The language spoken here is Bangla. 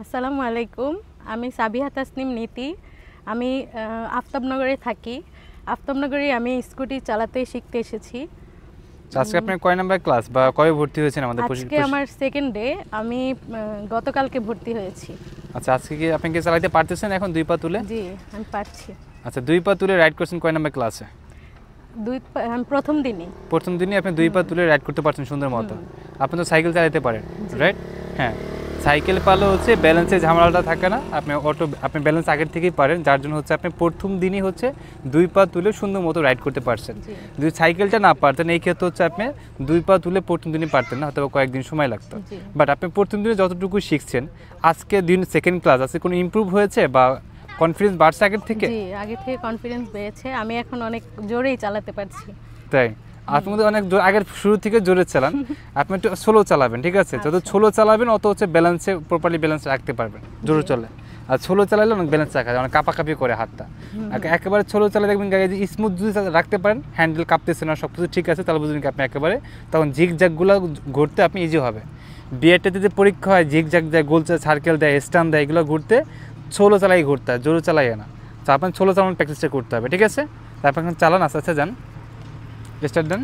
আসসালামু আলাইকুম। আমি সাবিহা তাসনিম নীতি। আমি আফতাবনগরে থাকি। আফতাবনগরে আমি স্কুটি চালাতে শিখতে এসেছি। আজকে আপনার কয় নাম্বার ক্লাস বা কবে ভর্তি হয়েছেন আমাদের আজকে আমার সেকেন্ড ডে। আমি গতকালকে ভর্তি হয়েছি। আচ্ছা, আজকে কি আপনি কি চালাতে পারতেছেন এখন দুই পা তুলে? জি, আমি পারছি। আচ্ছা, দুই পা তুলে রাইড করছেন কয় নাম্বার ক্লাসে? আমি প্রথম দিনই। প্রথম দিনই আপনি দুই পা তুলে রাইড করতে পারছেন সুন্দর মতো। আপনি তো সাইকেল চালাতে পারেন, রাইট? হ্যাঁ, সাইকেল পারলে হচ্ছে ব্যালেন্সের ঝামেলাটা থাকে না। আপনি ব্যালেন্স আগের থেকেই পারেন, যার জন্য হচ্ছে আপনি প্রথম দিনই হচ্ছে দুই পা তুলে সুন্দর মতো রাইড করতে পারছেন। যদি সাইকেলটা না পারতেন, এই ক্ষেত্রে হচ্ছে আপনি দুই পা তুলে প্রথম দিনই পারতেন না, হয়তো কয়েকদিন সময় লাগতো। বাট আপনি প্রথম দিনে যতটুকু শিখছেন, আজকে দিন সেকেন্ড ক্লাস, আজকে কোনো ইমপ্রুভ হয়েছে বা কনফিডেন্স বাড়ছে আগের থেকে? জি, আগে থেকে কনফিডেন্স বেড়েছে। আমি এখন অনেক জোরেই চালাতে পারছি। তাই আপনি মধ্যে অনেক আগের শুরু থেকে জোরে চালান। আপনি একটু স্লো চালাবেন, ঠিক আছে? যত স্লো চালাবেন অত হচ্ছে ব্যালেন্সে প্রপারলি ব্যালেন্স রাখতে পারবেন জোরে চলে। আর স্লো চালালে অনেক ব্যালেন্স রাখা যায়, অনেক কাঁপাকাঁপি করে হাতটা। একেবারে স্লো চালালে দেখবেন গাড়ি যদি স্মুথ যদি রাখতে পারেন, হ্যান্ডেল কাঁপতেছে না, সব কিছু ঠিক আছে, তাহলে বুঝবেন কি আপনি একেবারে তখন ঝিকঝাকগুলো ঘুরতে আপনি ইজি হবে। বিএডটাতে যে পরীক্ষা হয়, ঝিকঝাক দেয়, গোল সার্কেল দেয়, স্টান দেয়, এগুলো ঘুরতে স্লো চালাই ঘুরতে হয়, জোরে চালাই না। তো আপনার স্লো চালানোর প্র্যাকটিসটা করতে হবে, ঠিক আছে? তারপর এখন চালান, আস্তে আস্তে যান, স্টার্ট দেন।